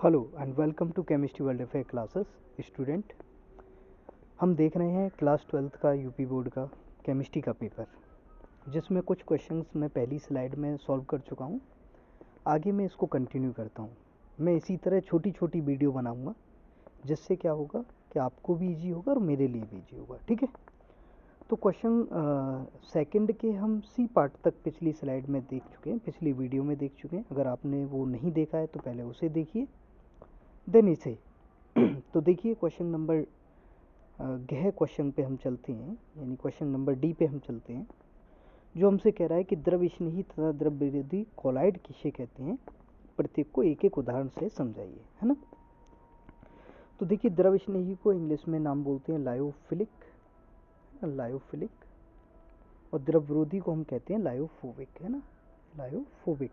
Hello and welcome to chemistry world affair classes. Student, हम देख रहे हैं क्लास 12th का यूपी बोर्ड का केमिस्ट्री का पेपर, जिसमें कुछ क्वेश्चंस मैं पहली स्लाइड में सॉल्व कर चुका हूं। आगे मैं इसको कंटिन्यू करता हूं। मैं इसी तरह छोटी छोटी वीडियो बनाऊंगा, जिससे क्या होगा कि आपको भी इजी होगा और मेरे लिए भी इजी होगा। ठीक है, तो क्वेश्चन सेकंड के हम सी पार्ट तक पिछली स्लाइड में देख चुके हैं, पिछली वीडियो में देख चुके हैं। अगर आपने वो नहीं देखा है तो पहले उसे देखिए, देन इसे तो देखिए क्वेश्चन नंबर गह क्वेश्चन पे हम चलते हैं, यानी क्वेश्चन नंबर डी पे हम चलते हैं, जो हमसे कह रहा है कि द्रव स्नेही तथा द्रव विरोधी कोलाइड किसे कहते हैं। प्रत्येक को एक एक उदाहरण से समझाइए, है ना। तो देखिए, द्रव स्नेही को इंग्लिश में नाम बोलते हैं लायोफिलिक, और द्रव विरोधी को हम कहते हैं लायोफोबिक, है ना, लायोफोबिक।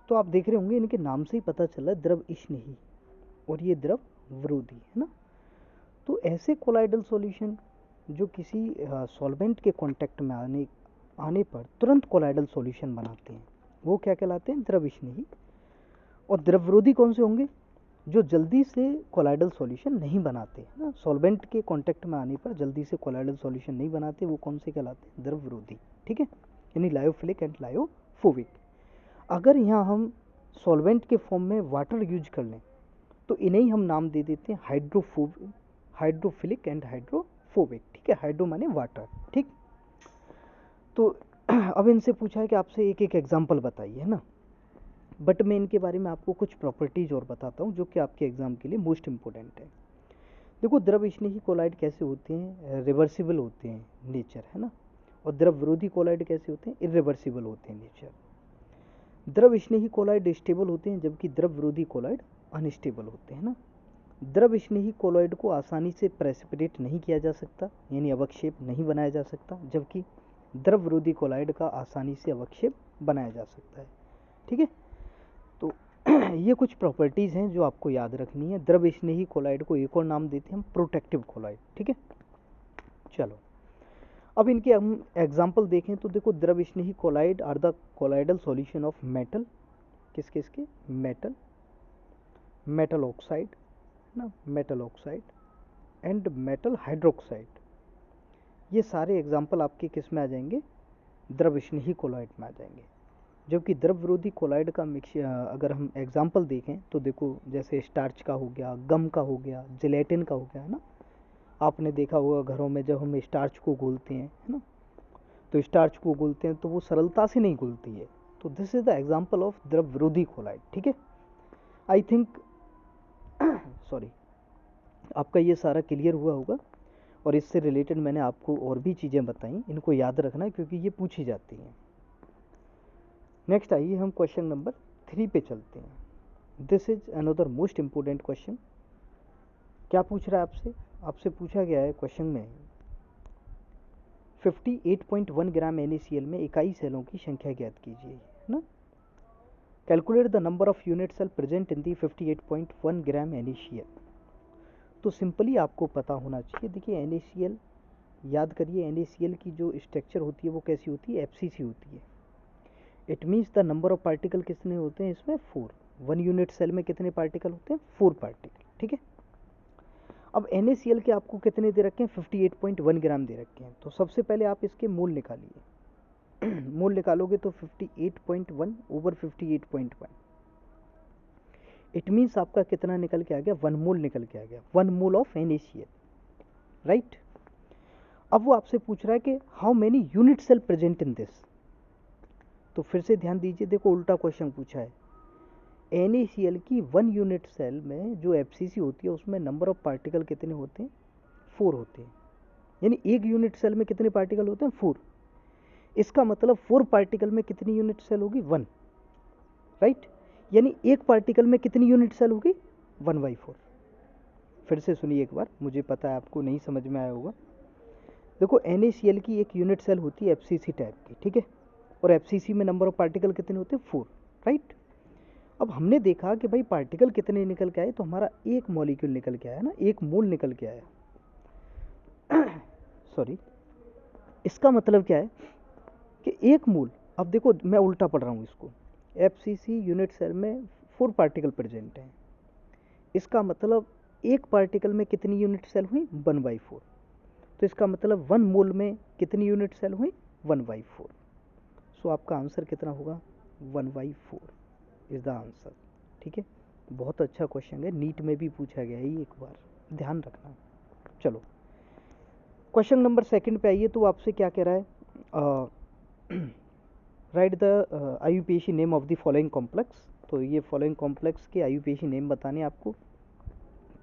तो आप देख रहे होंगे इनके नाम से ही पता चला द्रव स्नेही और ये द्रव विरोधी, है ना। तो ऐसे कोलाइडल सॉल्यूशन जो किसी सॉल्वेंट के कांटेक्ट में आने पर तुरंत कोलाइडल सॉल्यूशन बनाते हैं, वो क्या कहलाते हैं, द्रव स्नेही। और द्रव विरोधी कौन से होंगे, जो जल्दी से कोलाइडल सॉल्यूशन नहीं बनाते, है ना। सॉल्वेंट के कांटेक्ट में आने पर जल्दी से कोलाइडल सॉल्यूशन नहीं बनाते, वो कौन से कहलाते हैं, द्रव विरोधी। ठीक है, यानी लायोफिलिक एंड लायोफोबिक। अगर यहाँ हम सॉल्वेंट के फॉर्म में वाटर यूज कर लें तो इन्हें ही हम नाम दे देते हैं हाइड्रोफिलिक एंड हाइड्रोफोबिक। ठीक है, हाइड्रो माने वाटर। ठीक, तो अब इनसे पूछा है कि आपसे एक एक एग्जाम्पल बताइए, है ना। बट मैं इनके बारे में आपको कुछ प्रॉपर्टीज और बताता हूँ जो कि आपके एग्जाम के लिए मोस्ट इंपॉर्टेंट है। देखो, द्रव स्नेही कोलाइड कैसे होते हैं, रिवर्सिबल होते हैं नेचर, है ना। और द्रव विरोधी कोलाइड कैसे होते हैं, इरिवर्सिबल होते हैं नेचर। द्रव स्नेही कोलाइड स्टेबल होते हैं, जबकि द्रव विरोधी कोलाइड अनस्टेबल होते हैं ना। द्रव स्नेही कोलॉइड को आसानी से प्रेसिपिटेट नहीं किया जा सकता, यानी अवक्षेप नहीं बनाया जा सकता, जबकि द्रव विरोधी कोलॉइड का आसानी से अवक्षेप बनाया जा सकता है। ठीक है, तो ये कुछ प्रॉपर्टीज हैं जो आपको याद रखनी है। द्रव स्नेही कोलॉइड को एक और नाम देते हैं हम प्रोटेक्टिव कोलॉइड। ठीक है, चलो अब इनके हम एग्जाम्पल देखें तो देखो, द्रव स्नेही colloid are the colloidal solution of metal, किस किस के, मेटल ऑक्साइड ना, metal oxide and metal hydroxide. ये सारे एग्जाम्पल आपके किस में आ जाएंगे, द्रव स्नेही कोलॉइड में आ जाएंगे। जबकि द्रव विरोधी कोलॉइड का अगर हम एग्जाम्पल देखें तो देखो, जैसे स्टार्च का हो गया, गम का हो गया, जिलेटिन का हो गया, है ना। आपने देखा होगा घरों में जब हम स्टार्च को घोलते हैं, है ना, तो स्टार्च को घोलते हैं तो वो सरलता से नहीं घुलती है। तो this is the example of द्रव विरोधी कोलॉइड। ठीक है, आई थिंक सॉरी, आपका ये सारा क्लियर हुआ होगा। और इससे रिलेटेड मैंने आपको और भी चीज़ें बताई, इनको याद रखना क्योंकि ये पूछी जाती हैं। नेक्स्ट आइए हम क्वेश्चन नंबर 3 पे चलते हैं। This is another most important question. क्या पूछ रहा है आपसे, आपसे पूछा गया है क्वेश्चन में 58.1 ग्राम NaCl में इकाई सेलों की संख्या ज्ञात कीजिए, है ना। Calculate the number of unit cell present in the 58.1 gram NaCl। तो सिंपली आपको पता होना चाहिए। देखिए, NaCl याद करिए, NaCl की जो स्ट्रक्चर होती है वो कैसी होती है, FCC होती है। It means the number of particle कितने होते हैं इसमें, 4। 1 यूनिट सेल में कितने पार्टिकल होते हैं, 4 पार्टिकल। ठीक है, अब NaCl के आपको कितने दे रखे हैं, 58.1 ग्राम दे रखे हैं। तो सबसे पहले आप इसके मोल निकालिए मोल निकालोगे तो 58.1 ओवर 58.1, इट मीन्स आपका कितना निकल के आ गया, 1 मोल निकल के आ गया, 1 मोल ऑफ NaCl, राइट। अब वो आपसे पूछ रहा है कि how many unit cell present in this. तो फिर से ध्यान दीजिए, देखो उल्टा क्वेश्चन पूछा है। NaCl की 1 यूनिट सेल में जो FCC होती है उसमें नंबर ऑफ पार्टिकल कितने होते हैं, 4 होते हैं। यानी एक यूनिट सेल में कितने पार्टिकल होते हैं, 4। इसका मतलब 4 पार्टिकल में कितनी यूनिट सेल होगी, 1, राइट। यानी एक पार्टिकल में कितनी यूनिट सेल होगी, 1/4। फिर से सुनिए एक बार, मुझे पता है आपको नहीं समझ में आया होगा। देखो, NaCl की एक यूनिट सेल होती है FCC टाइप की, ठीक है, और FCC में नंबर ऑफ पार्टिकल कितने होते हैं, 4, राइट। अब हमने देखा कि भाई पार्टिकल कितने निकल के आए, तो हमारा एक मॉलिक्यूल निकल के आया ना, एक मोल निकल के आया सॉरी। इसका मतलब क्या है कि एक मोल, अब देखो मैं उल्टा पढ़ रहा हूँ इसको, FCC यूनिट सेल में 4 पार्टिकल प्रेजेंट हैं। इसका मतलब एक पार्टिकल में कितनी यूनिट सेल हुई? 1/4। तो इसका मतलब 1 मोल में कितनी यूनिट सेल हुई? 1/4। सो आपका आंसर कितना होगा? 1/4 इज द आंसर। ठीक है, बहुत अच्छा क्वेश्चन है, नीट में भी पूछा गया है, एक बार ध्यान रखना। चलो क्वेश्चन नंबर 2 पे आइए। तो आपसे क्या कह रहा है? Right the IUPAC name of the following complex. तो ये फॉलोइंग कॉम्प्लेक्स के IUPAC नेम बताने आपको।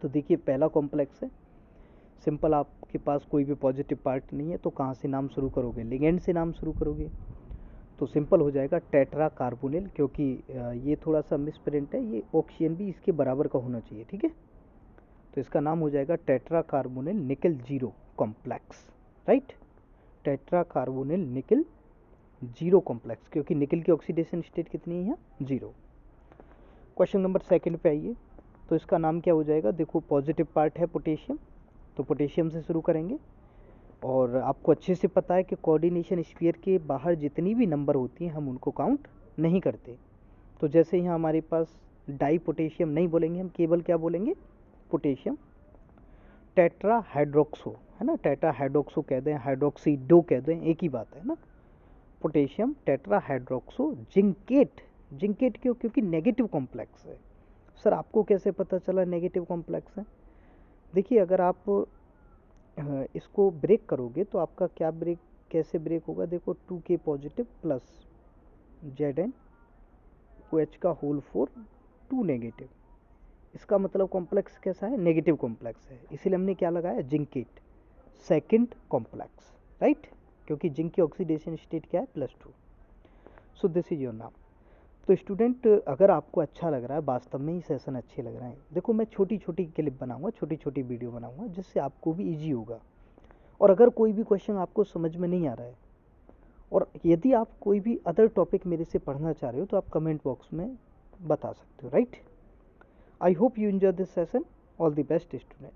तो देखिए पहला कॉम्प्लेक्स है सिंपल, आपके पास कोई भी पॉजिटिव पार्ट नहीं है तो कहाँ से नाम शुरू करोगे? लिगेंड से नाम शुरू करोगे। तो सिंपल हो जाएगा टेट्रा कार्बोनिल, क्योंकि ये थोड़ा सा मिसप्रिंट है, ये ऑक्सीजन भी इसके बराबर का होना चाहिए। ठीक है, तो इसका नाम हो जाएगा टेट्रा कार्बोनिल निकल zero complex. Right, tetra carbonyl निकल जीरो कॉम्प्लेक्स, क्योंकि निकल की ऑक्सीडेशन स्टेट कितनी है? 0। क्वेश्चन नंबर 2 पे आइए। तो इसका नाम क्या हो जाएगा? देखो पॉजिटिव पार्ट है पोटेशियम, तो पोटेशियम से शुरू करेंगे। और आपको अच्छे से पता है कि कोऑर्डिनेशन स्फीयर के बाहर जितनी भी नंबर होती हैं हम उनको काउंट नहीं करते। तो जैसे यहाँ हमारे पास डाई पोटेशियम नहीं बोलेंगे हम, केवल क्या बोलेंगे? पोटेशियम। टेट्रा हाइड्रोक्सो है ना, टेट्रा हाइड्रोक्सो कह दें, हाइड्रोक्सीडो कह दें, एक ही बात है ना। Potassium tetra hydroxo zincate. Zincate क्यों? क्योंकि नेगेटिव कॉम्प्लेक्स है। सर आपको कैसे पता चला नेगेटिव कॉम्प्लेक्स है? देखिए अगर आप इसको ब्रेक करोगे तो आपका क्या ब्रेक, कैसे ब्रेक होगा? देखो 2K positive plus Zn OH का होल 4 2 नेगेटिव। इसका मतलब कॉम्प्लेक्स कैसा है? नेगेटिव कॉम्प्लेक्स है, इसीलिए हमने क्या लगाया? Zincate second complex. राइट, क्योंकि जिंक की ऑक्सीडेशन स्टेट क्या है? +2। सो दिस इज योर नाम। तो स्टूडेंट अगर आपको अच्छा लग रहा है, वास्तव में ही सेशन अच्छे लग रहे हैं, देखो मैं छोटी छोटी क्लिप बनाऊंगा, छोटी छोटी वीडियो बनाऊंगा जिससे आपको भी इजी होगा। और अगर कोई भी क्वेश्चन आपको समझ में नहीं आ रहा है, और यदि आप कोई भी अदर टॉपिक मेरे से पढ़ना चाह रहे हो तो आप कमेंट बॉक्स में बता सकते हो। Right, I hope you enjoy this session. All the best student.